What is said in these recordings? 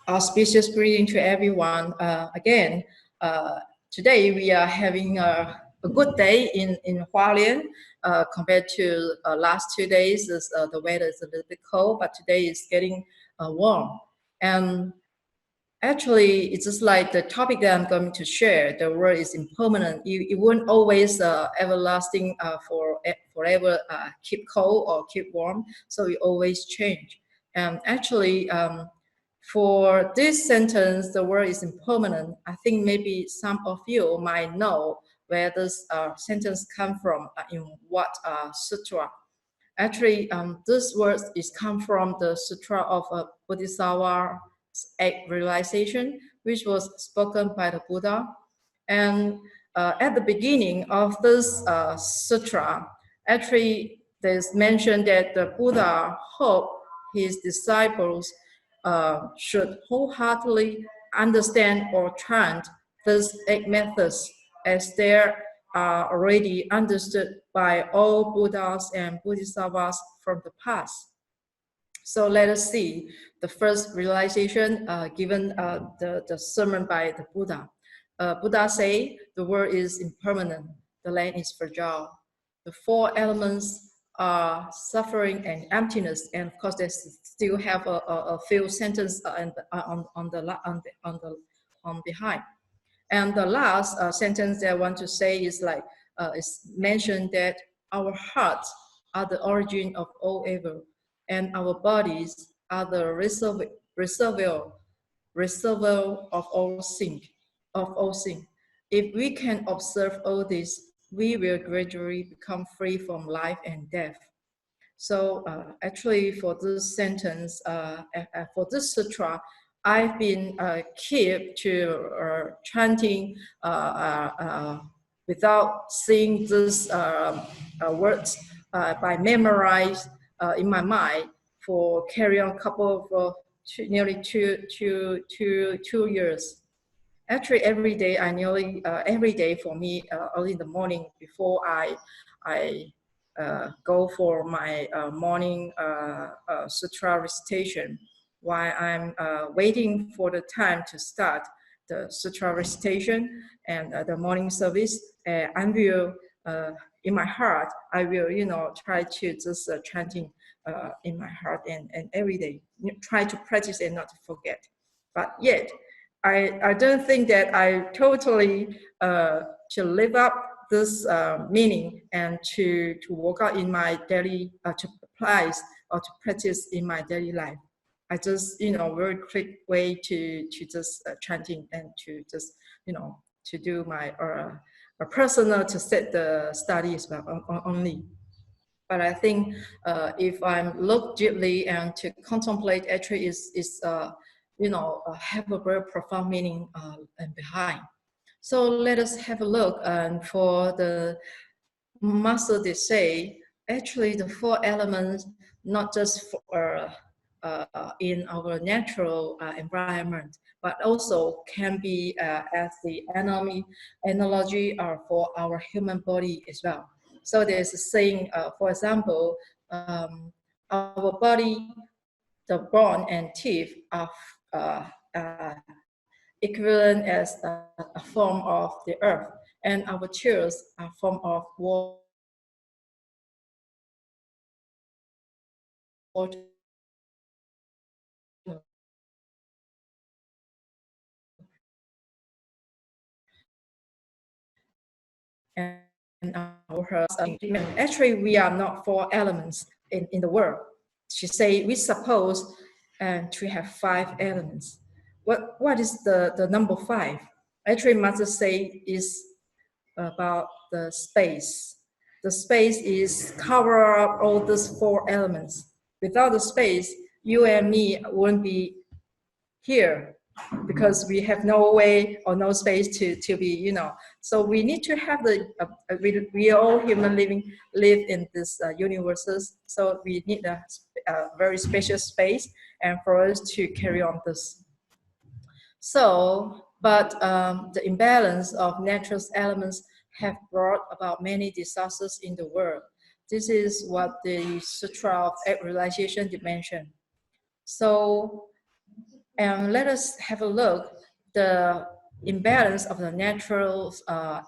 Auspicious greeting to everyone. Again, today we are having a good day in Hualien compared to last 2 days. The weather is a little bit cold, but today is getting warm. And actually, it's just like the topic that I'm going to share. The world is impermanent. It won't always everlasting forever keep cold or keep warm. So it always change. And actually, for this sentence, the word is impermanent. I think maybe some of you might know where this sentence come from, in what sutra. Actually, this word is come from the sutra of Bodhisattva's 8 realization, which was spoken by the Buddha. And at the beginning of this sutra, actually, there's mentioned that the Buddha hoped his disciples should wholeheartedly understand or chant these 8 methods, as they are already understood by all Buddhas and Bodhisattvas from the past. So let us see the first realization given the sermon by the Buddha. Buddha say the world is impermanent, the land is fragile. The 4 elements are suffering and emptiness, and of course they still have a few sentences on behind. And the last sentence that I want to say is like is mentioned that our hearts are the origin of all evil, and our bodies are the reservoir of all sin. If we can observe all this, we will gradually become free from life and death. So actually, for this sentence, for this sutra, I've been kept to chanting without seeing these words by memorize in my mind for carry on a couple of nearly two years. Actually, every day every day for me early in the morning before I go for my morning sutra recitation. While I'm waiting for the time to start the sutra recitation and the morning service, I will in my heart I will try to just chanting in my heart and every day try to practice and not to forget. But yet I don't think that I totally to live up this meaning and to work out in my daily, to apply or to practice in my daily life. I just, very quick way to just chanting and to just, to do my personal to set the study as well only. But I think if I look deeply and to contemplate, actually is have a very profound meaning and behind. So let us have a look. And for the master, they say, actually the 4 elements, not just for, in our natural environment, but also can be as the analogy for our human body as well. So there's a saying, for example, our body, the bone and teeth are equivalent as a form of the earth, and our tears are a form of water. And our actually we are not 4 elements in the world. She say we suppose to have 5 elements. What is the number 5? Actually, Master say is about the space. The space is cover up all these 4 elements. Without the space, you and me won't be here because we have no way or no space to be, So we need to have we all human live in this universes. So we need a very special space and for us to carry on this. So, but the imbalance of natural elements have brought about many disasters in the world. This is what the Sutra of 8 Realization mentioned. So And let us have a look the imbalance of the natural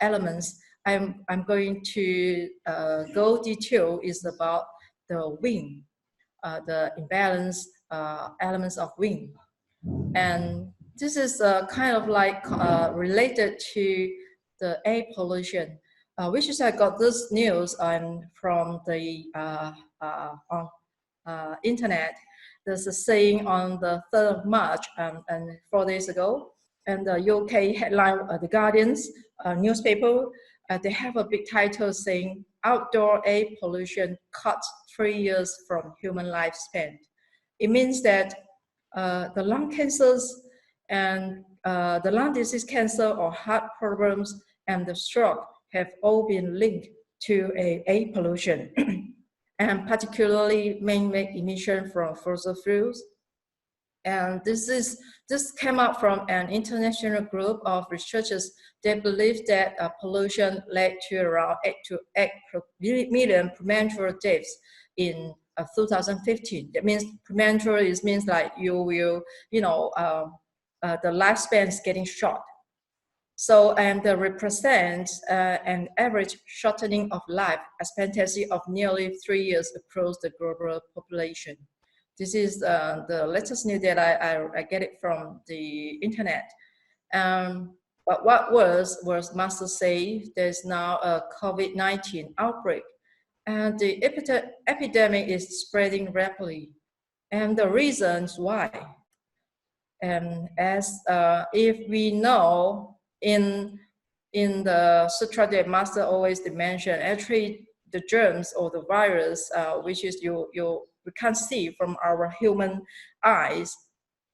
elements. I'm going to go detail is about the wind, the imbalance elements of wind. And this is kind of like related to the air pollution, which is I got this news from the on internet. There's a saying on the 3rd of March and 4 days ago, and the UK headline, The Guardian's newspaper, they have a big title saying, outdoor air pollution cuts 3 years from human lifespan. It means that the lung cancers and the lung disease cancer or heart problems and the stroke have all been linked to air pollution. And particularly man-made emission from fossil fuels. And this came up from an international group of researchers. They believe that pollution led to around 8 to 8 million premature deaths in 2015. That means premature means like you will, the lifespan is getting short. So, and represents an average shortening of life expectancy of nearly 3 years across the global population. This is the latest news that I get it from the internet. But what was Master say, there's now a COVID-19 outbreak, and the epidemic is spreading rapidly. And the reasons why, and as if we know, in the sutra that Master always mention, actually the germs or the virus, which is we can't see from our human eyes,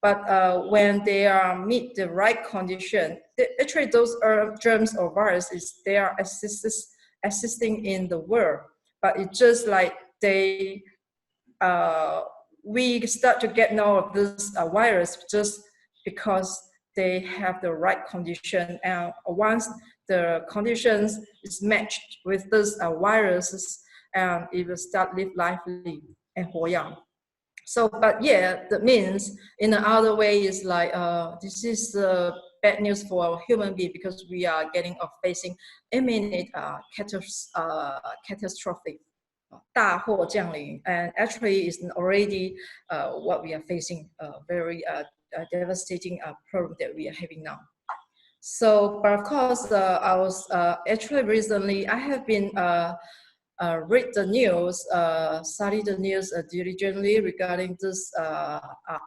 but when they are meet the right condition, actually those germs or viruses, they are existing in the world, but it's just like they we start to get know of this virus just because they have the right condition, and once the conditions is matched with this viruses, it will start live lively and Huang. So, but yeah, that means in another way is like this is bad news for our human being, because we are getting or facing imminent catastrophic 大祸降临, and actually is already what we are facing, very devastating problem that we are having now. So, but of course, I was actually recently, I have been read the news, study the news diligently regarding this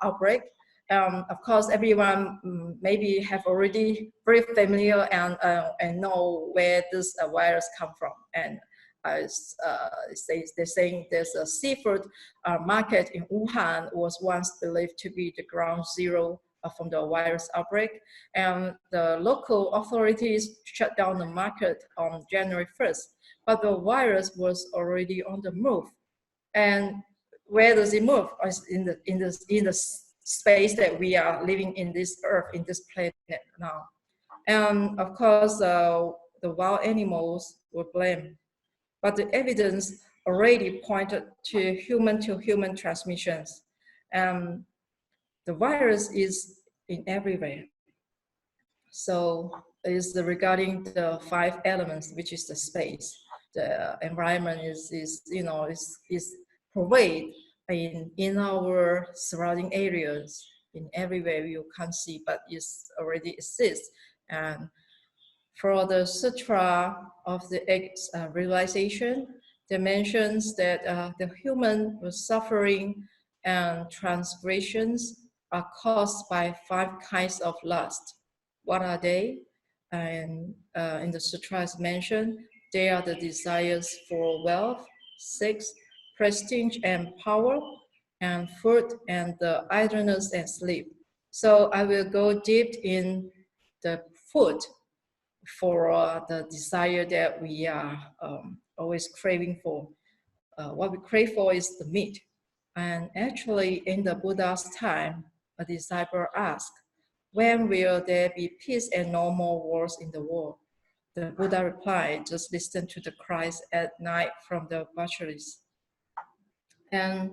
outbreak. Of course, everyone maybe have already very familiar and know where this virus come from. And they're saying there's a seafood market in Wuhan was once believed to be the ground zero from the virus outbreak, and the local authorities shut down the market on January 1st. But the virus was already on the move, and where does it move? In the space that we are living in this earth, in this planet now. And of course, the wild animals were blamed. But the evidence already pointed to human transmissions. The virus is in everywhere. So is regarding the 5 elements, which is the space, the environment is provided in our surrounding areas, in everywhere you can't see, but it already exists. And for the Sutra of the Eighth Realization, they mentions that the human suffering and transgressions are caused by 5 kinds of lust. What are they? And in the Sutra is mentioned, they are the desires for wealth, sex, prestige and power, and food, and the idleness and sleep. So I will go deep in the food for the desire that we are always craving for. What we crave for is the meat. And actually in the Buddha's time, a disciple asked, when will there be peace and no more wars in the world? The Buddha replied, just listen to the cries at night from the butcheries. And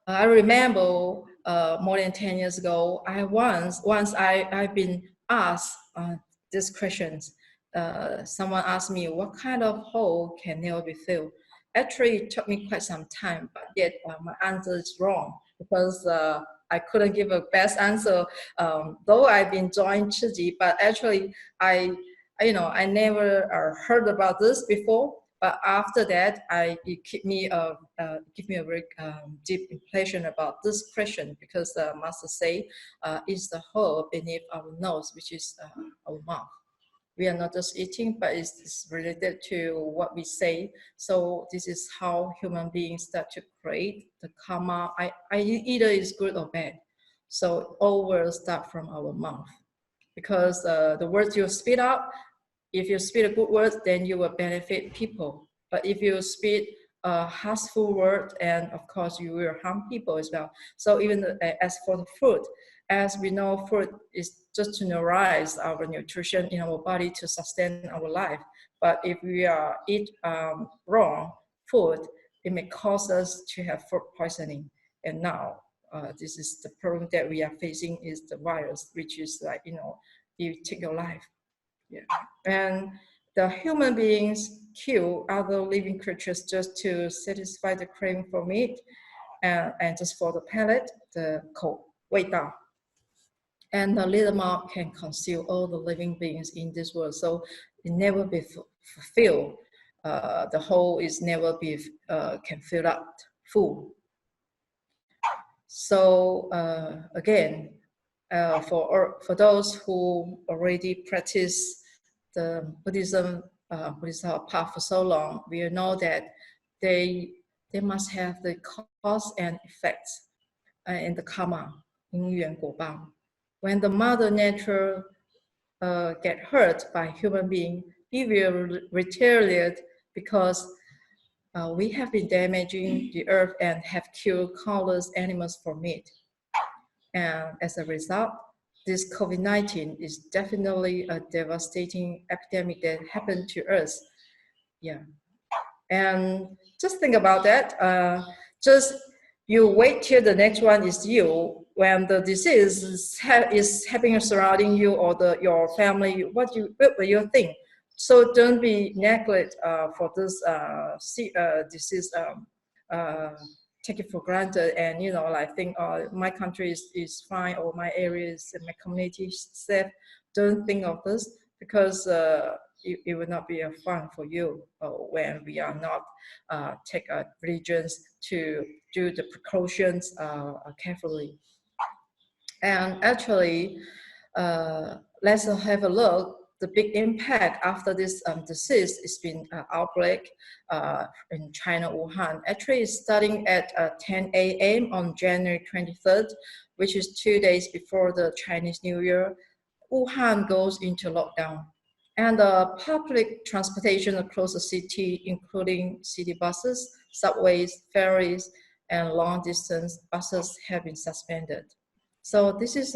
I remember more than 10 years ago, I've been asked these questions. Someone asked me, what kind of hole can never be filled? Actually, it took me quite some time, but yet my answer is wrong because I couldn't give a best answer. Though I've been joined Tzu Chi, but actually I never heard about this before. But after that, it gave me a very deep impression about this question, because the master say is the hole beneath our nose, which is our mouth. We are not just eating, but it's related to what we say. So this is how human beings start to create the karma. Either is good or bad. So all will start from our mouth, because the words you spit out, if you speak a good word, then you will benefit people. But if you speak a harmful word, and of course you will harm people as well. So even as for the food, as we know, food is just to nourish our nutrition in our body to sustain our life. But if we eat wrong food, it may cause us to have food poisoning. And now this is the problem that we are facing, is the virus, which is like, you take your life. Yeah. And the human beings kill other living creatures just to satisfy the craving for meat, and just for the palate, the 口味道. And the little mouth can consume all the living beings in this world, so it never be fulfilled. The hole is never be can fill up full. So again, for those who already practice the Buddhism path for so long, we know that they must have the cause and effects in the karma, 因缘果报. When the mother nature get hurt by human being, he will retaliate, because we have been damaging the earth and have killed countless animals for meat. And as a result, this COVID-19 is definitely a devastating epidemic that happened to us. Yeah. And just think about that. Just you wait till the next one is you. When the disease is happening surrounding you or your family, what will you think? So don't be neglect for this disease. Take it for granted, and like think my country is fine, or my area is, my community is safe. Don't think of this, because it will not be fun for you when we are not take diligence to do the precautions carefully. And actually, let's have a look. The big impact after this disease has been outbreak in China, Wuhan. Actually, it's starting at 10 a.m. on January 23rd, which is 2 days before the Chinese New Year. Wuhan goes into lockdown. And public transportation across the city, including city buses, subways, ferries, and long-distance buses, have been suspended. So this is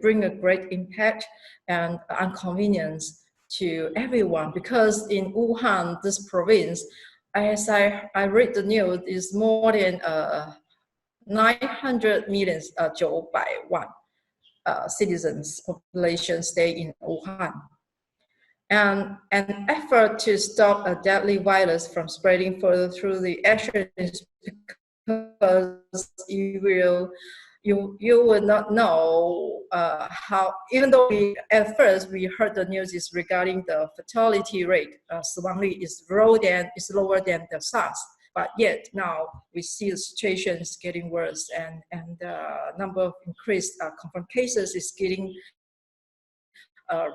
bring a great impact and inconvenience to everyone, because in Wuhan, this province, as I read the news, is more than 900 million 900万 citizens population stay in Wuhan. And an effort to stop a deadly virus from spreading further through the action is because you will not know how, even though at first we heard the news is regarding the fatality rate, 死亡率is lower than the SARS, but yet now we see the situation is getting worse, and the number of increased confirmed cases is getting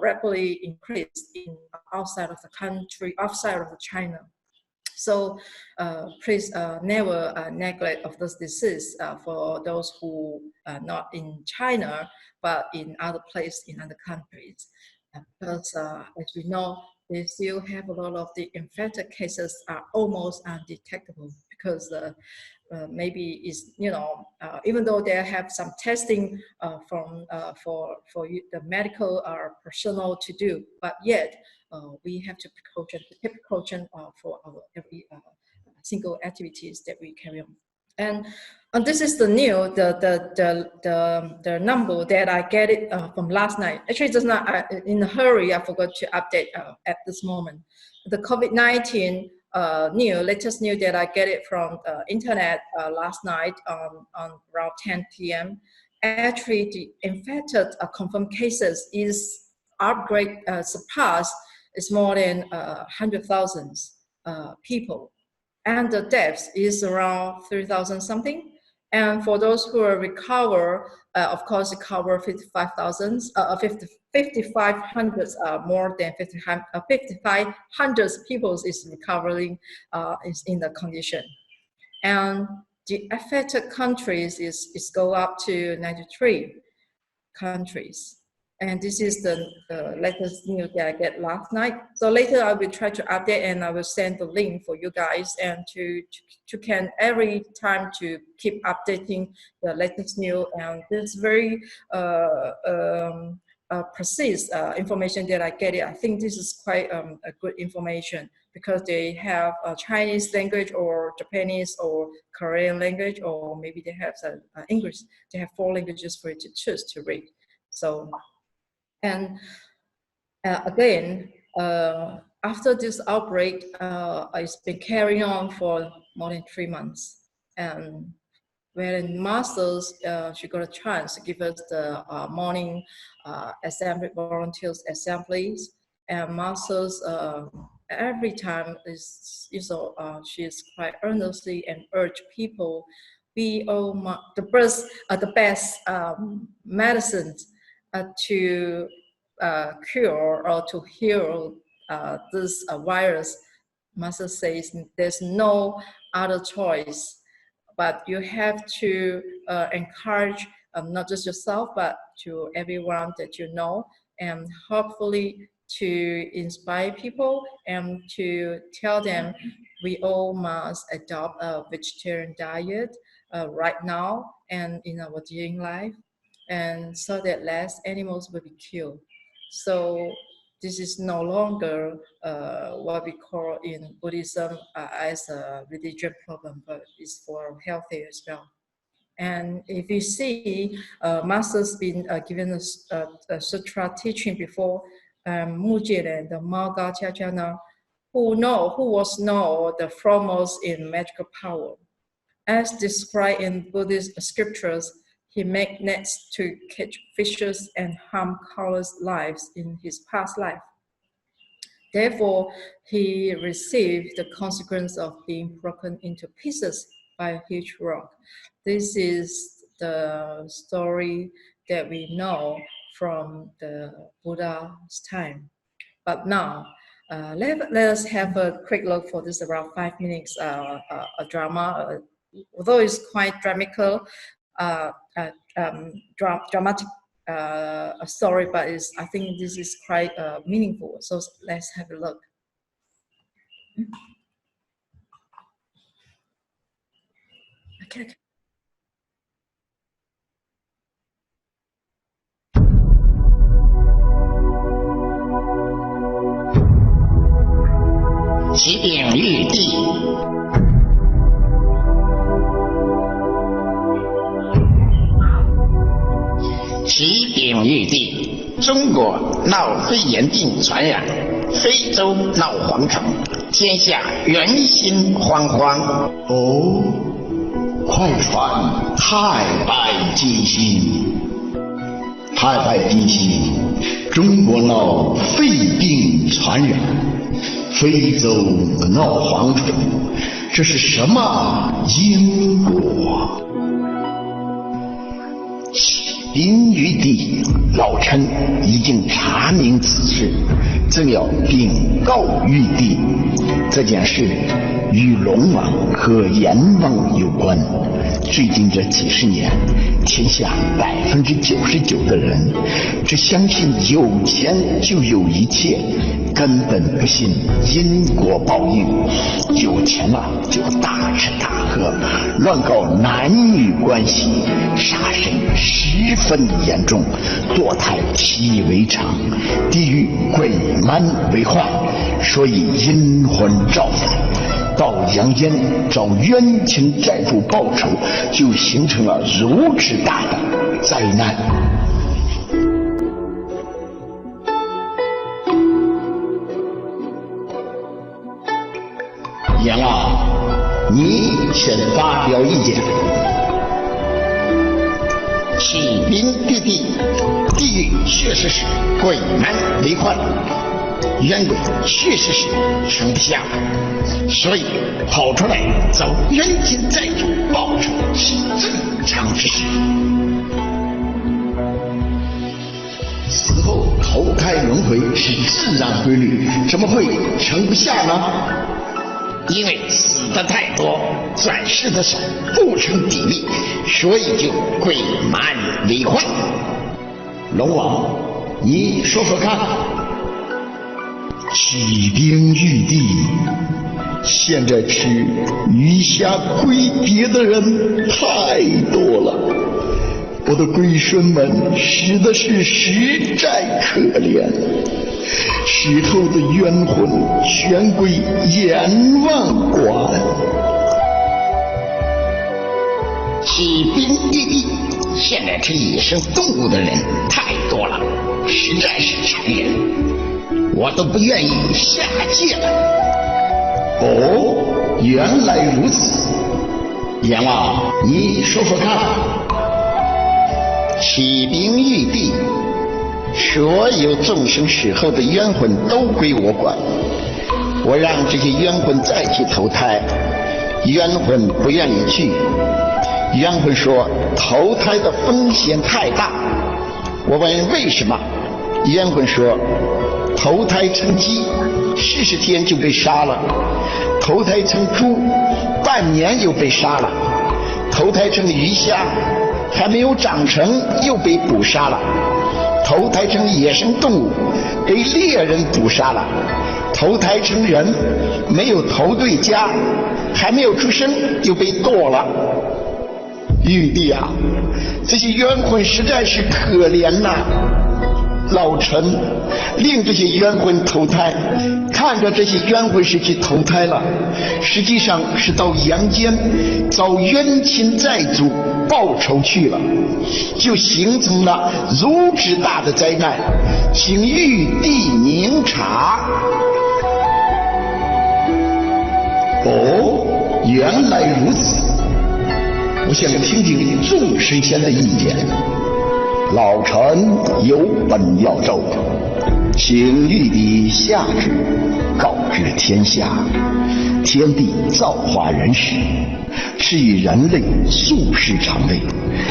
rapidly increased outside of the country, outside of China. So please never neglect of this disease for those who are not in China, but in other places, in other countries. Because as we know, they still have a lot of the infected cases are almost undetectable, because maybe is even though they have some testing for the medical personnel to do, but yet we have to take precaution for our every single activities that we carry on. And And this is the number that I get it from last night. Actually, just not in a hurry. I forgot to update at this moment. The COVID-19 latest news that I get it from internet last night on around 10 p.m. Actually, the infected confirmed cases is upgrade surpassed is more than 100,000 people, and the deaths is around 3,000 something. And for those who are recover, of course, it cover 55,000, 5,500, more than 5,500 people is recovering is in the condition. And the affected countries is go up to 93 countries. And this is the latest news that I get last night. So later I will try to update and I will send the link for you guys and to can every time to keep updating the latest news. And this very precise information that I get it. I think this is quite a good information because they have a Chinese language or Japanese or Korean language, or maybe they have English. They have 4 languages for you to choose to read. So. And again, after this outbreak, it's been carrying on for more than 3 months. And when masters, she got a chance to give us the morning assembly, volunteers assemblies, and masters every time she is quite earnestly and urge people, be the best medicines to cure or to heal this virus. Master says there's no other choice, but you have to encourage not just yourself, but to everyone that you know, and hopefully to inspire people and to tell them we all must adopt a vegetarian diet right now and in our daily life, and so that less animals will be killed. So this is no longer what we call in Buddhism as a religion problem, but it's for healthy as well. And if you see, Master's been given a sutra teaching before, Mujie and the Maga Chachana, who was the foremost in magical power. As described in Buddhist scriptures, he made nets to catch fishes and harm countless lives in his past life. Therefore, he received the consequence of being broken into pieces by a huge rock. This is the story that we know from the Buddha's time. But now, let us have a quick look for this around 5 minutes a drama. Although it's quite dramatical, dramatic story, but I think this is quite meaningful. So let's have a look. Okay. 其鼎玉帝，其鼎玉帝，中国闹肺炎病传染，非洲闹蝗虫，天下人心惶惶。哦，快传太白金星！太白金星，中国闹肺病传染，非洲闹蝗虫，这是什么因果？林玉帝老臣已经查明此事，正要禀告玉帝。这件事与龙王和阎王有关。最近这几十年，天下99%的人只相信有钱就有一切，根本不信因果报应。有钱了就大吃大喝，乱搞男女关系，杀生十分严重，堕胎习以为常，地狱鬼蛮为患，所以阴魂造反。到阳间找冤亲债主报仇，就形成了如此大的灾难。阎王，你先发表意见。起兵玉帝，地狱确实是鬼门为患，冤鬼确实是盛不下，所以跑出来找冤亲债主报仇是正常之事。死后投胎轮回是自然规律，怎么会盛不下呢？因为死的太多，转世的少，不成比例，所以就鬼蛮为患。龙王，你说说看。起兵玉帝，现在吃鱼虾龟鳖的人太多了，我的龟孙们死的是实在可怜，死后的冤魂全归阎王管。起兵玉帝，现在吃野生动物的人太多了，实在是残忍，我都不愿意下界了。哦，原来如此。阎王，你说说看。起兵玉帝，所有众生死后的冤魂都归我管，我让这些冤魂再去投胎，冤魂不愿意去，冤魂说投胎的风险太大。我问为什么，冤魂说投胎成鸡40天就被杀了，投胎成猪半年又被杀了，投胎成鱼虾还没有长成又被捕杀了，投胎成野生动物被猎人捕杀了，投胎成人没有投对家，还没有出生又被剁了。玉帝啊，这些冤魂实在是可怜呐。老臣令这些冤魂投胎，看着这些冤魂是去投胎了，实际上是到阳间找冤亲债主报仇去了，就形成了如此大的灾难，请玉帝明察。哦，原来如此。我想听听众神仙的意见。老臣有本要奏，请玉帝下旨，告知天下：天地造化人时，赐予人类素食肠胃，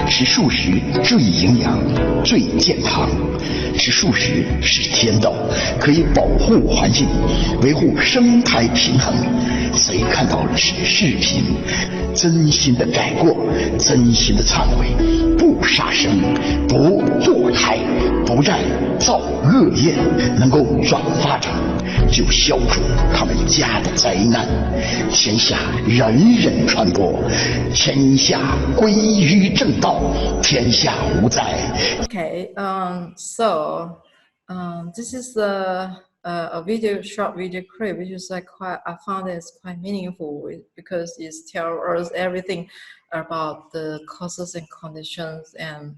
使素食最营养、最健康。吃素食是天道，可以保护环境，维护生态平衡。谁看到此视频，真心的改过，真心的忏悔，不杀生，不堕胎，不再造恶业，能够转发着，就消除他们家的灾难，天下人人传播，天下归于正道，天下无灾。Okay, so this is a short video clip, which is I found it's quite meaningful because it tells us everything about the causes and conditions and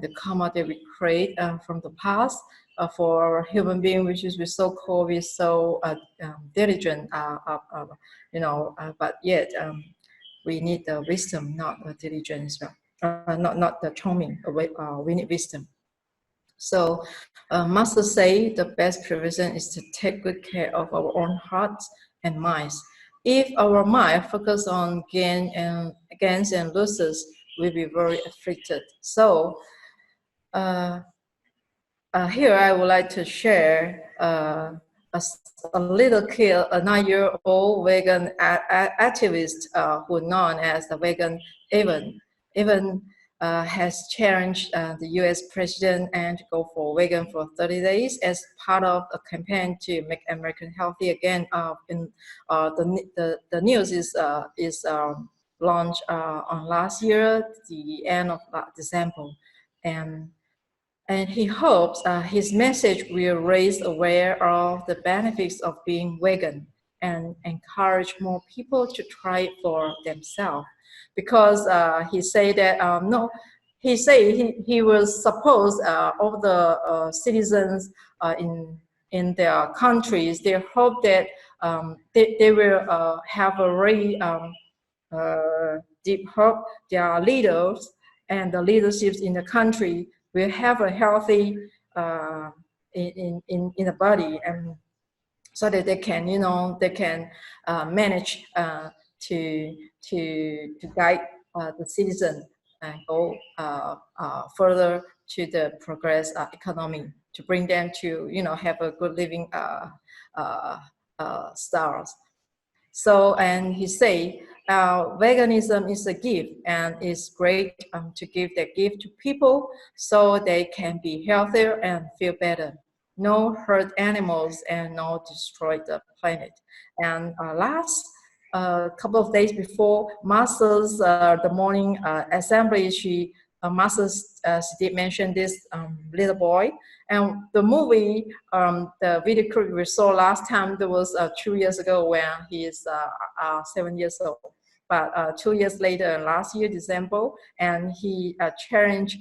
the karma that we create from the past for our human being, which is we're so diligent, but yet we need the wisdom, not the diligence, not the 聪明, we need wisdom. So Master say the best prevention is to take good care of our own hearts and minds. If our mind focus on gains and losses, we'll be very afflicted. So here I would like to share a little kid, a 9-year-old vegan activist who known as the vegan Even has challenged the U.S. president and to go for vegan for 30 days as part of a campaign to make America healthy again. The news is launched on last year, the end of December, and he hopes his message will raise awareness of the benefits of being vegan. and encourage more people to try it for themselves. Because he said that no, he said he will suppose all the citizens in their countries. They hope that they will have a very deep hope. Their leaders and the leaderships in the country will have a healthy in the body, and so that they can, you know, they can manage to guide the citizen and go further to the progress economy, to bring them to, you know, have a good living styles. So, and he say, veganism is a gift, and it's great to give that gift to people so they can be healthier and feel better. No hurt animals and no destroy the planet. And last couple of days before Master's the morning assembly, Master's did mention this little boy. And the movie, the video clip we saw last time, that was 2 years ago when he is 7 years old. But 2 years later, last year, December, and he challenged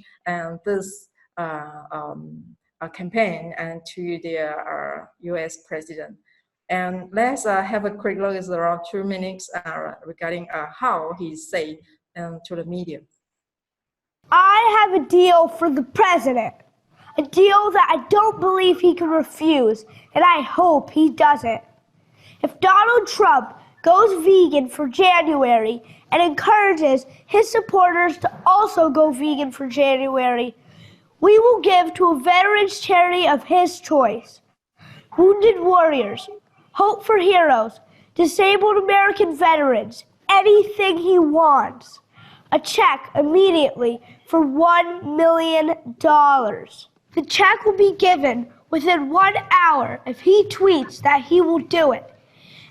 this campaign and to the US president. And let's have a quick look. It's around 2 minutes regarding how he said to the media. I have a deal for the president, a deal that I don't believe he can refuse, and I hope he doesn't. If Donald Trump goes vegan for January and encourages his supporters to also go vegan for January, we will give to a veterans charity of his choice. Wounded warriors, Hope for Heroes, disabled American veterans, anything he wants. A check immediately for $1 million. The check will be given within 1 hour if he tweets that he will do it.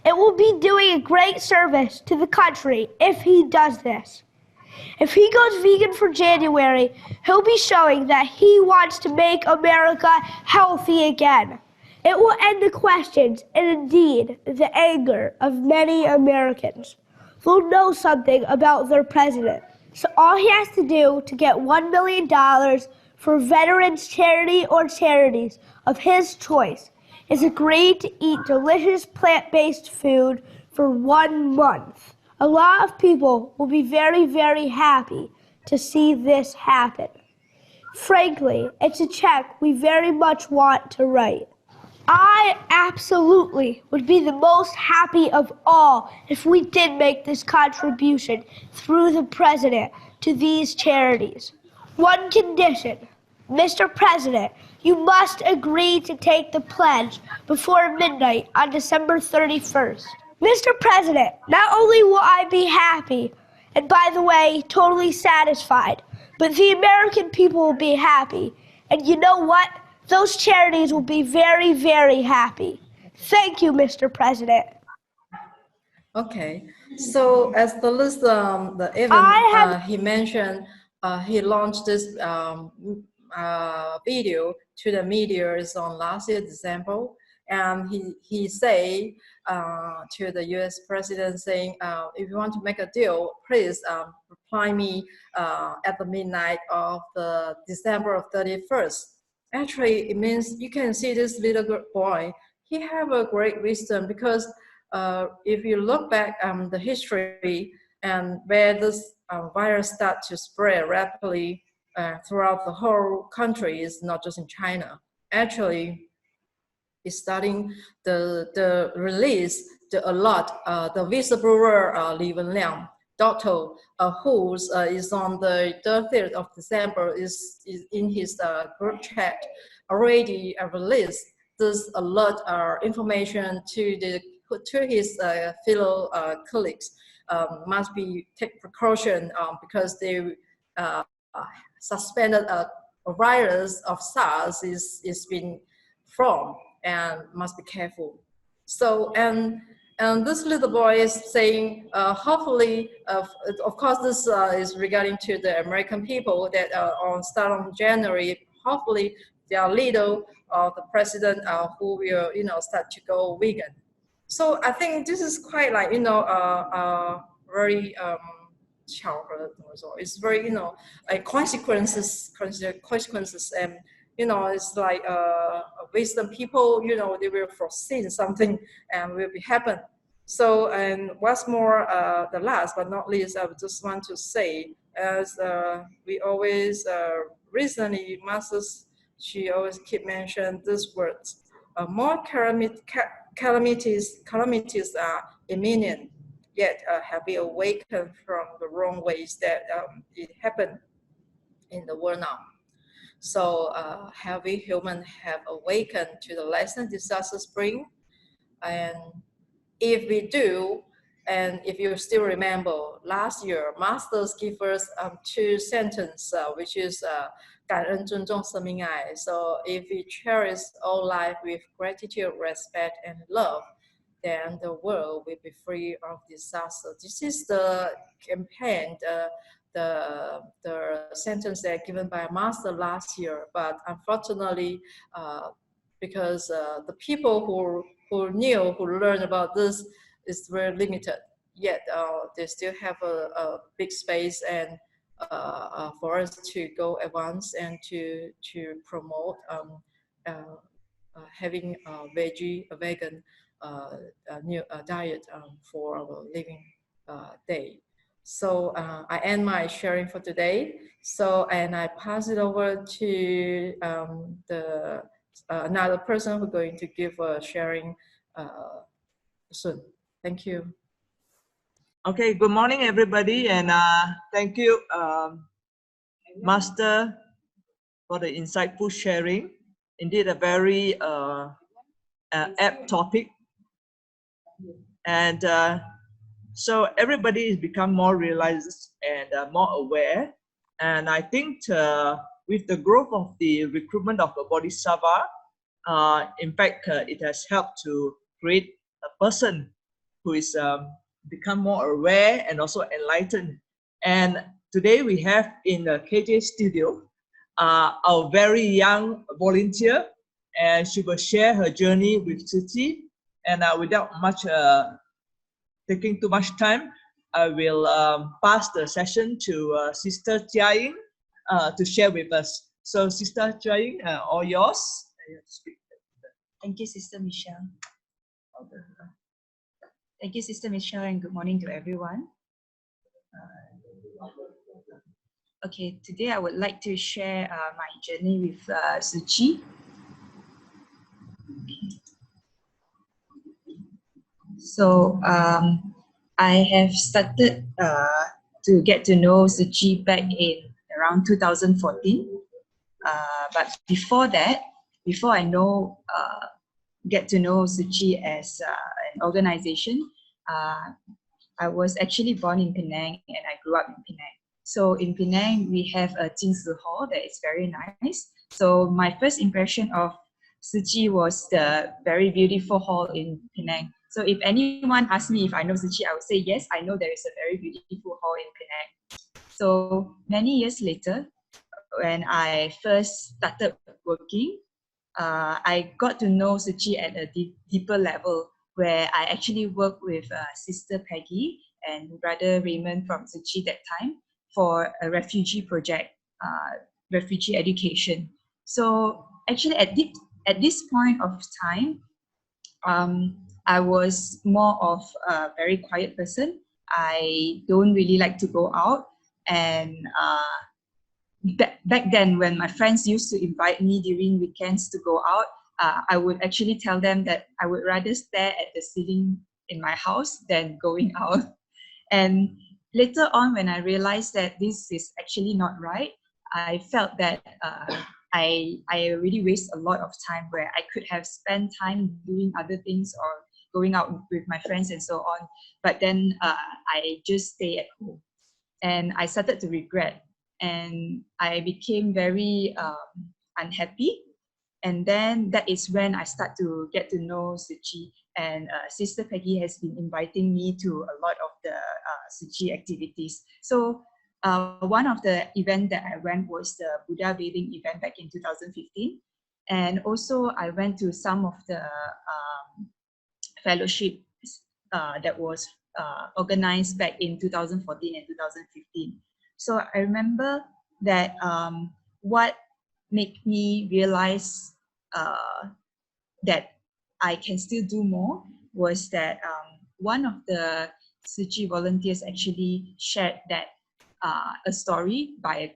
It will be doing a great service to the country if he does this. If he goes vegan for January, he'll be showing that he wants to make America healthy again. It will end the questions and indeed the anger of many Americans. They'll know something about their president. So all he has to do to get $1 million for veterans charity or charities of his choice is agree to eat delicious plant-based food for 1 month. A lot of people will be very, very happy to see this happen. Frankly, it's a check we very much want to write. I absolutely would be the most happy of all if we did make this contribution through the president to these charities. One condition, Mr. President, you must agree to take the pledge before midnight on December 31st. Mr. President, not only will I be happy, and by the way, totally satisfied, but the American people will be happy. And you know what? Those charities will be very, very happy. Thank you, Mr. President. Okay, so as the list, the event he mentioned, he launched this video to the media is on last year, December, and he say to the U.S. president saying, if you want to make a deal, please reply me at the midnight of the December of 31st. Actually, it means you can see this little boy, he have a great wisdom, because if you look back the history and where this virus started to spread rapidly throughout the whole country, is not just in China. Actually, it's starting the release, the alert, the whistleblower Li Wenliang, doctor who is on the 30th of December is in his group chat already released this alert information to his fellow colleagues. Must be take precaution because they suspended a virus of SARS is been formed and must be careful. So and this little boy is saying, hopefully, of course, this is regarding to the American people that on start of January, hopefully their leader or the president who will start to go vegan. So I think this is quite like, you know, very it's very, you know, like consequences, and, you know, it's like wisdom people, you know, they will foresee something and will be happen. So, and what's more, the last but not least, I would just want to say, as we always recently, Masters, she always keep mentioning these words: more calamities are imminent, yet have we awakened from the wrong ways that it happened in the world now. So have we humans have awakened to the lesson disasters bring? And if we do, and if you still remember, last year, Masters give us 2 sentences, which is 感恩、尊重、生命爱. So if we cherish all life with gratitude, respect, and love, then the world will be free of disaster. This is the campaign, the sentence that given by Master last year. But unfortunately, because the people who learned about this is very limited. Yet they still have a big space and for us to go advance and to promote having a vegan new diet for our living day. So I end my sharing for today. So, and I pass it over to the another person who's going to give a sharing soon. Thank you. Okay, good morning, everybody, and thank you, Master, for the insightful sharing. Indeed, a very apt topic, and so everybody has become more realized and more aware. And I think with the growth of the recruitment of the Bodhisattva, in fact, it has helped to create a person who is become more aware and also enlightened. And today we have in the KJ studio our very young volunteer, and she will share her journey with Tzu Chi. And without much taking too much time, I will pass the session to Sister Ying to share with us. So Sister Ying, all yours. Thank you, Sister Michelle. Thank you, Sister Michelle, and good morning to everyone. Okay, today I would like to share my journey with Tzu Chi. So I have started to get to know Tzu Chi back in around 2014. But before that, before I get to know Tzu Chi as an organization, I was actually born in Penang and I grew up in Penang. So in Penang, we have a Jing hall that is very nice. So my first impression of Tzu Chi was the very beautiful hall in Penang. So if anyone asks me if I know Tzu Chi, I would say yes, I know there is a very beautiful hall in Penang. So many years later, when I first started working, I got to know Tzu Chi at a deeper level, where I actually worked with Sister Peggy and Brother Raymond from Tzu Chi that time for a refugee project, refugee education. So actually at this point of time, I was more of a very quiet person. I don't really like to go out, and back then when my friends used to invite me during weekends to go out, I would actually tell them that I would rather stare at the ceiling in my house than going out. And later on, when I realized that this is actually not right, I felt that I really waste a lot of time where I could have spent time doing other things or going out with my friends and so on. But then I just stay at home, and I started to regret, and I became very unhappy. And then that is when I start to get to know Tzu Chi, and Sister Peggy has been inviting me to a lot of the Tzu Chi activities. So one of the events that I went was the Buddha bathing event back in 2015. And also I went to some of the fellowship that was organized back in 2014 and 2015. So I remember that what made me realize that I can still do more was that one of the Tzu Chi volunteers actually shared that a story by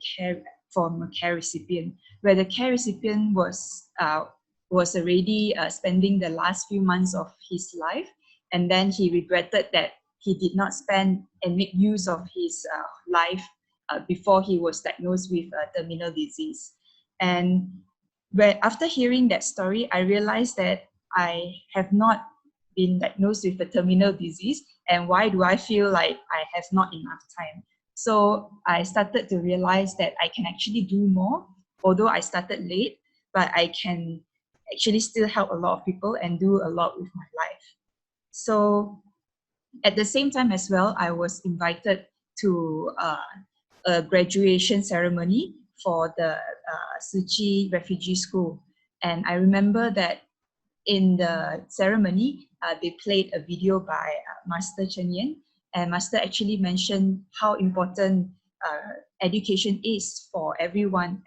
from a care recipient, where the care recipient was already spending the last few months of his life, and then he regretted that he did not spend and make use of his life before he was diagnosed with a terminal disease. And after hearing that story, I realized that I have not been diagnosed with a terminal disease, and why do I feel like I have not enough time? So I started to realize that I can actually do more, although I started late, but I can actually still help a lot of people and do a lot with my life. So at the same time as well, I was invited to a graduation ceremony for the Tzu Chi refugee school. And I remember that in the ceremony, they played a video by Master Cheng, and Master actually mentioned how important education is for everyone,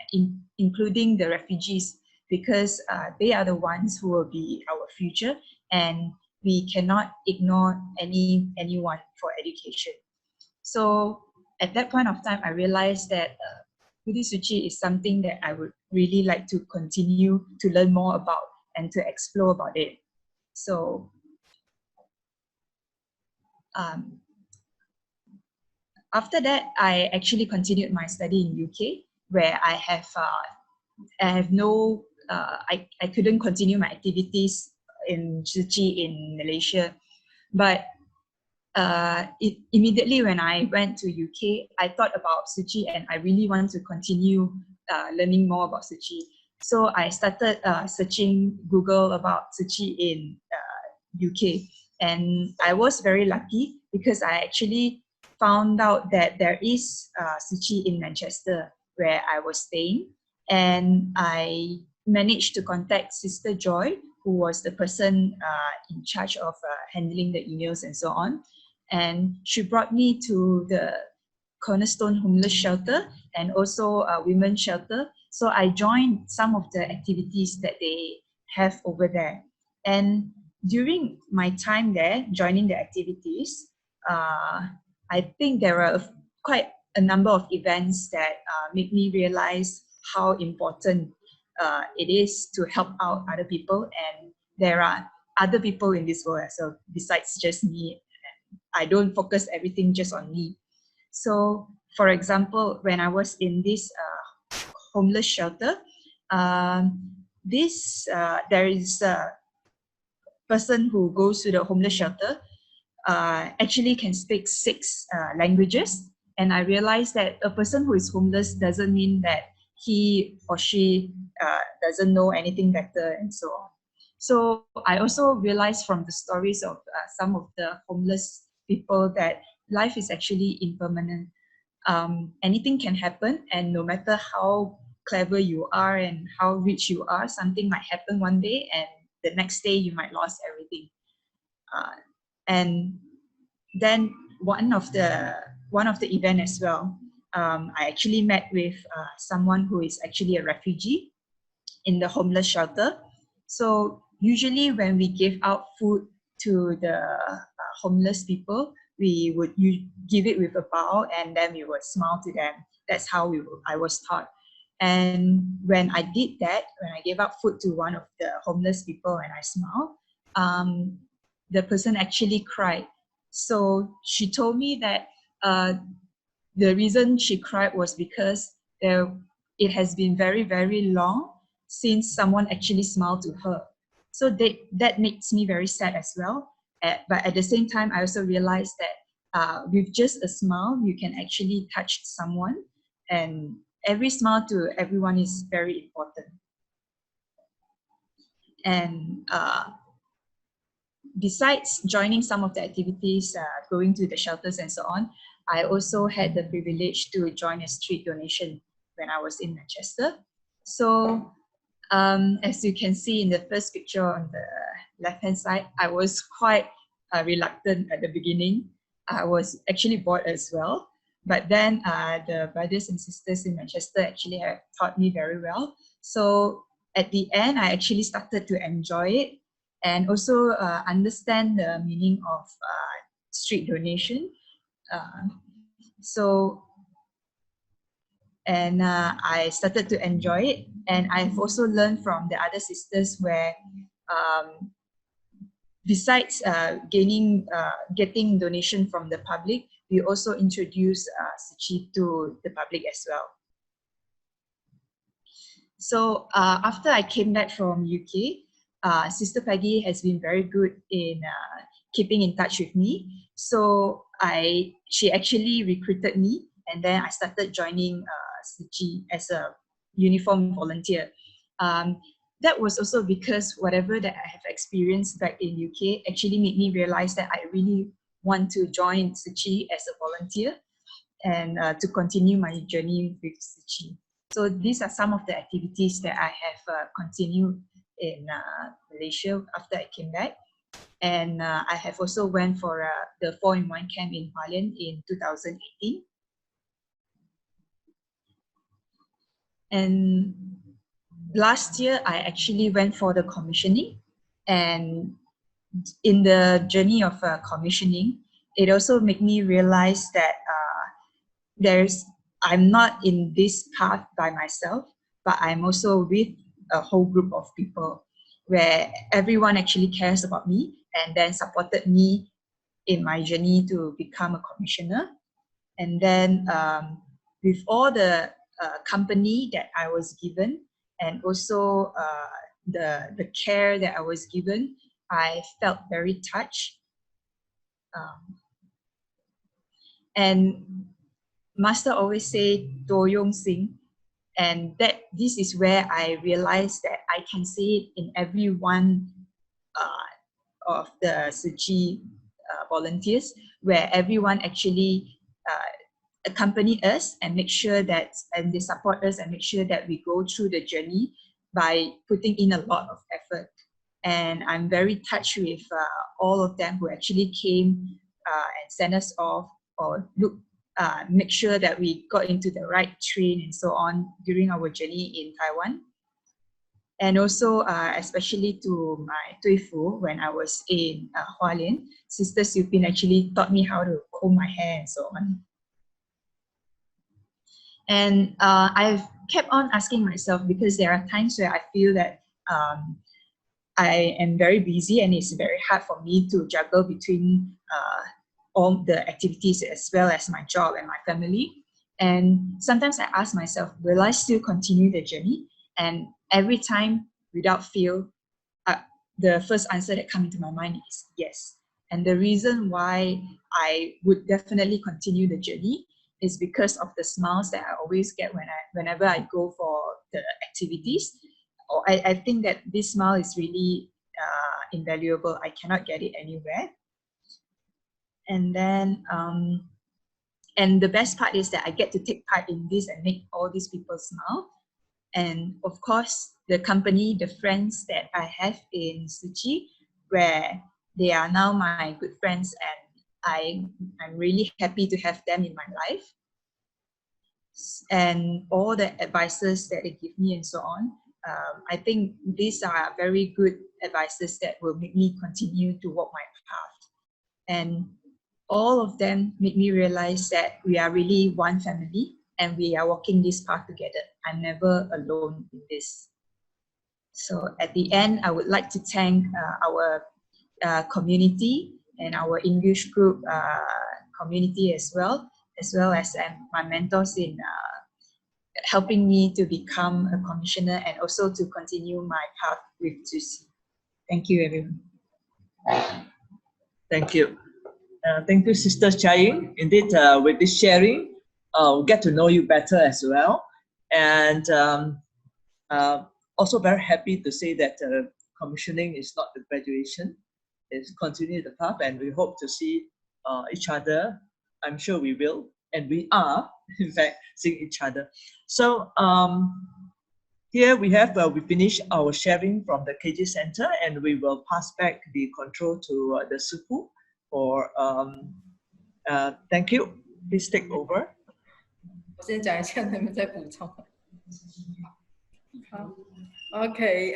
including the refugees, because they are the ones who will be our future, and we cannot ignore anyone for education. So at that point of time, I realized that Buddhist Tzu Chi is something that I would really like to continue to learn more about and to explore about it. So after that, I actually continued my study in UK, where I couldn't continue my activities in Tzu Chi in Malaysia. But immediately when I went to UK, I thought about Tzu Chi, and I really want to continue learning more about Tzu Chi. So I started searching Google about Tzu Chi in UK, and I was very lucky because I actually found out that there is Tzu Chi in Manchester, where I was staying, and I managed to contact Sister Joy, who was the person in charge of handling the emails and so on. And she brought me to the Cornerstone Homeless Shelter and also a women's shelter. So I joined some of the activities that they have over there. And during my time there, joining the activities, I think there are quite a number of events that make me realize how important it is to help out other people. And there are other people in this world, so besides just me. I don't focus everything just on me. So, for example, when I was in this homeless shelter, there is a person who goes to the homeless shelter actually can speak 6 languages. And I realized that a person who is homeless doesn't mean that he or she doesn't know anything better and so on. So I also realized from the stories of some of the homeless people that life is actually impermanent. Anything can happen, and no matter how clever you are and how rich you are, something might happen one day, and the next day you might lose everything. And then one of the event as well, I actually met with someone who is actually a refugee in the homeless shelter. So usually when we give out food to the homeless people, we would give it with a bow, and then we would smile to them. That's how I was taught. And when I did that, when I gave out food to one of the homeless people and I smiled, the person actually cried. So she told me that the reason she cried was because it has been very, very long since someone actually smiled to her. So that makes me very sad as well. But at the same time, I also realized that with just a smile, you can actually touch someone, and every smile to everyone is very important. And besides joining some of the activities, going to the shelters and so on, I also had the privilege to join a street donation when I was in Manchester. So as you can see in the first picture on the left-hand side, I was quite reluctant at the beginning. I was actually bored as well. But then the brothers and sisters in Manchester actually have taught me very well. So at the end, I actually started to enjoy it and also understand the meaning of street donation. I started to enjoy it, and I've also learned from the other sisters where besides getting donation from the public, we also introduce Tzu Chi to the public as well. So after I came back from UK, Sister Peggy has been very good in keeping in touch with me. So she actually recruited me, and then I started joining Tzu Chi as a uniform volunteer. That was also because whatever that I have experienced back in UK actually made me realize that I really want to join Tzu Chi as a volunteer and to continue my journey with Tzu Chi. So these are some of the activities that I have continued in Malaysia after I came back. And I have also went for the 4-in-1 camp in Hualien in 2018. And last year, I actually went for the commissioning. And in the journey of commissioning, it also made me realize that I'm not in this path by myself, but I'm also with a whole group of people where everyone actually cares about me and then supported me in my journey to become a commissioner. And then with all the company that I was given and also the care that I was given, I felt very touched. And Master always say, "Doyong Sing," and that this is where I realized that I can see it in every one of the Tzu Chi volunteers, where everyone actually accompany us and make sure that, and they support us and make sure that we go through the journey by putting in a lot of effort. And I'm very touched with all of them who actually came and sent us off or make sure that we got into the right train and so on during our journey in Taiwan. And also, especially to my Tuifu, when I was in Hualien, Sister Supin actually taught me how to comb my hair and so on. And I've kept on asking myself, because there are times where I feel that I am very busy and it's very hard for me to juggle between all the activities as well as my job and my family. And sometimes I ask myself, will I still continue the journey? And every time, without fail, the first answer that comes into my mind is yes. And the reason why I would definitely continue the journey is because of the smiles that I always get whenever I go for the activities. I think that this smile is really invaluable. I cannot get it anywhere. And then, and the best part is that I get to take part in this and make all these people smile. And of course, the company, the friends that I have in Tzu Chi, where they are now my good friends, and I'm really happy to have them in my life. And all the advices that they give me and so on, I think these are very good advices that will make me continue to walk my path. And all of them make me realize that we are really one family and we are walking this path together. I'm never alone in this. So at the end, I would like to thank our community and our English group community as well as my mentors in helping me to become a commissioner and also to continue my path with Tzu Chi. Thank you, everyone. Thank you. Thank you, Sister Cheng. Indeed, with this sharing, we'll get to know you better as well. And also very happy to say that commissioning is not the graduation. It's continue the path, and we hope to see each other. I'm sure we will, and we are, in fact, seeing each other. So here we have we finished our sharing from the KG Center, and we will pass back the control to the Sifu for thank you. Please take over. 我先讲一下，你们再补充。好 Okay.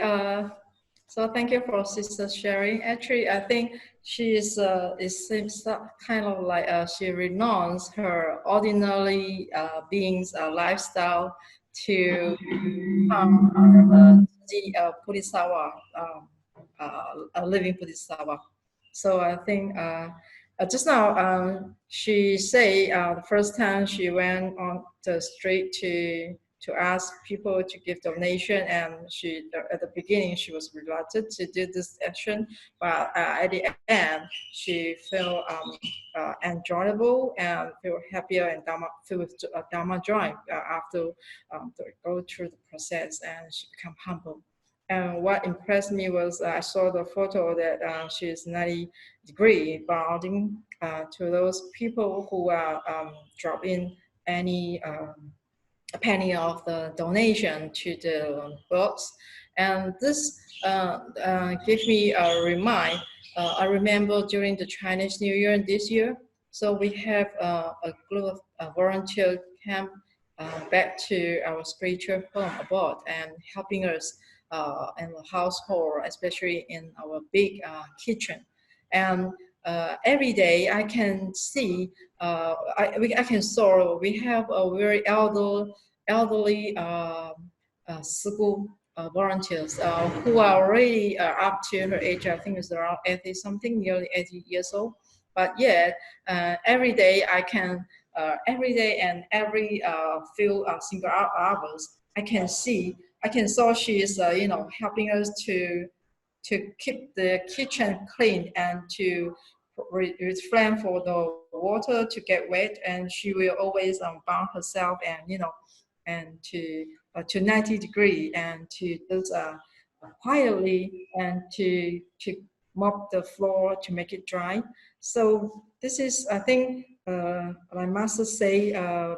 So thank you for sister sharing. Actually, I think it seems kind of like she renounced her ordinary being's lifestyle to the Bodhisattva, living Bodhisattva. So I think just now she say the first time she went on the street to ask people to give donation, and she at the beginning she was reluctant to do this action, but at the end she felt enjoyable and feel happier and feel with Dharma joy after go through the process, and she become humble. And what impressed me was I saw the photo that she is 90-degree bonding to those people who are drop in any a penny of the donation to the books, and this gave me a remind. I remember during the Chinese New Year this year, so we have a group of volunteer camp back to our spiritual home abroad and helping us in the household, especially in our big kitchen. And every day I can see, I can saw we have a very elderly school volunteers who are already up to her age. I think it's around 80 something, nearly 80 years old. But yet every day I can, every day and every few single hours, I can saw she is helping us to keep the kitchen clean and to refrain for the water to get wet, and she will always bound herself and and to 90-degree and to just quietly and to mop the floor to make it dry. So this is, I think, my master say,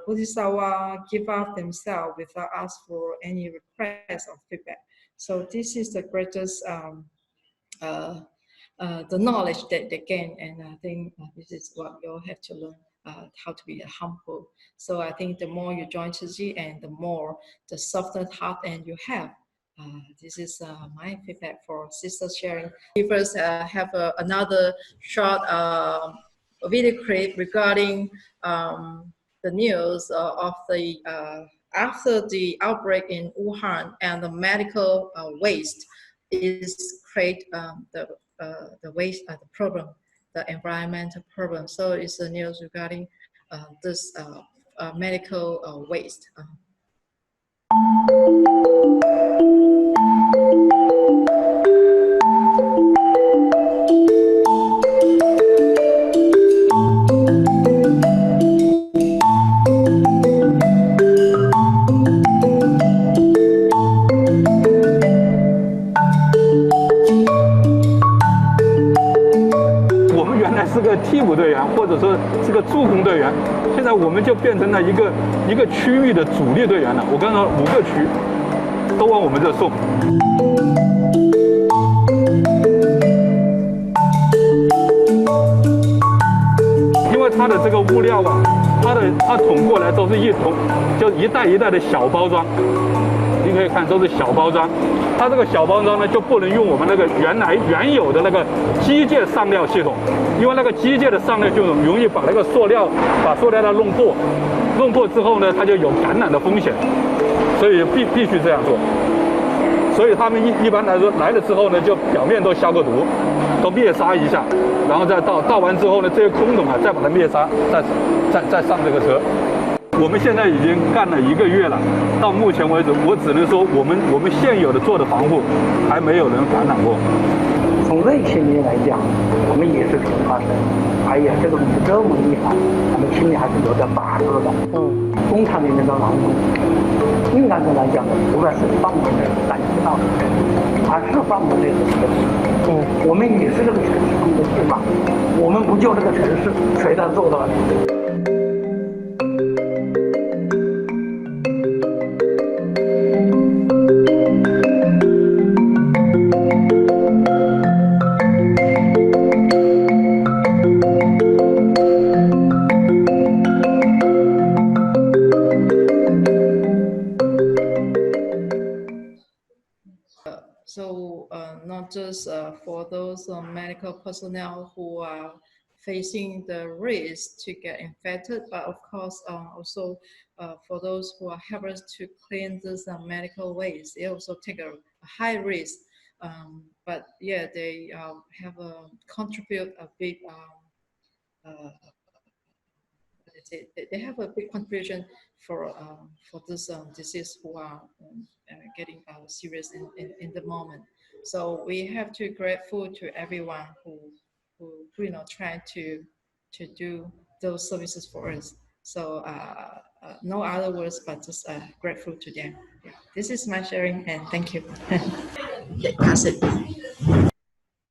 Bodhisattva give up themselves without ask for any request or feedback. So this is the greatest the knowledge that they gain, and I think this is what we all have to learn, how to be humble. So I think the more you join Tzu Chi, and the more the softer heart and you have. This is my feedback for sister sharing. We first have another short video clip regarding the news of the after the outbreak in Wuhan, and the medical waste is create the waste, the problem, the environmental problem. So it's the news regarding this medical waste.是个替补队员，或者说是个助攻队员，现在我们就变成了一个区域的主力队员了。我刚刚5个区都往我们这送。因为它的这个物料啊，它桶过来都是一桶，就一袋一袋的小包装。你可以看都是小包装，它这个小包装呢就不能用我们那个原有的那个机械上料系统，因为那个机械的上料系统容易把那个塑料它弄破，弄破之后呢，它就有感染的风险，所以必须这样做。所以他们一般来说来了之后呢，就表面都消个毒，都灭杀一下，然后再倒完之后呢，这些空桶啊再把它灭杀，再上这个车。我们现在已经干了1个月了，到目前为止，我只能说我们现有的做的防护还没有人感染过。从这些年来讲，我们也是恐怕是，哎呀，这个雨这么厉害，他们心里还是有点把持的。工厂里面的劳动，应该是来讲，除了是范围内感觉到的，还是范围内的这个。我们也是这个城市中的地方，我们不救这个城市，谁能做到？ not just for those medical personnel who are facing the risk to get infected, but of course also for those who are helpers to clean this medical waste. They also take a high risk, but yeah, they have contribute a big. They have a big contribution for this disease who are getting serious in the moment. So we have to grateful to everyone who try to do those services for us. So no other words but just grateful to them. Yeah. This is my sharing and thank you. That's it.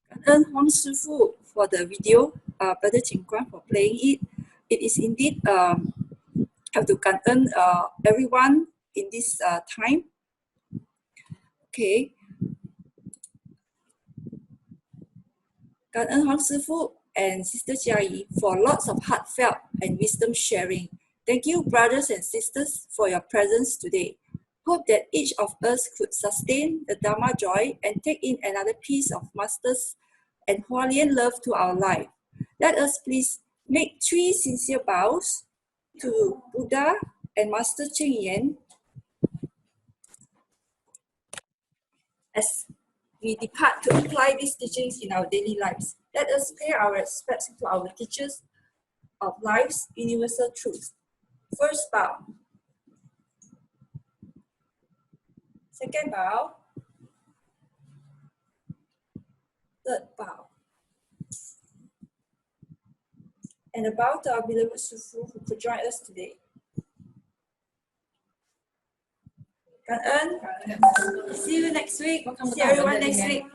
感恩黄师傅 for the video, Brother Cheng for playing it. It is indeed have to 感恩 everyone in this time. Okay. 感恩黄师傅 and Sister Jia for lots of heartfelt and wisdom sharing. Thank you, brothers and sisters, for your presence today. Hope that each of us could sustain the Dharma joy and take in another piece of Master's and Hualien love to our life. Let us please make 3 sincere bows to Buddha and Master Cheng as we depart to apply these teachings in our daily lives. Let us pay our respects to our teachers of life's universal truth. First bow. Second bow. Third bow. And a bow to our beloved Sifu who could join us today. 感恩 See you next week. See everyone next week.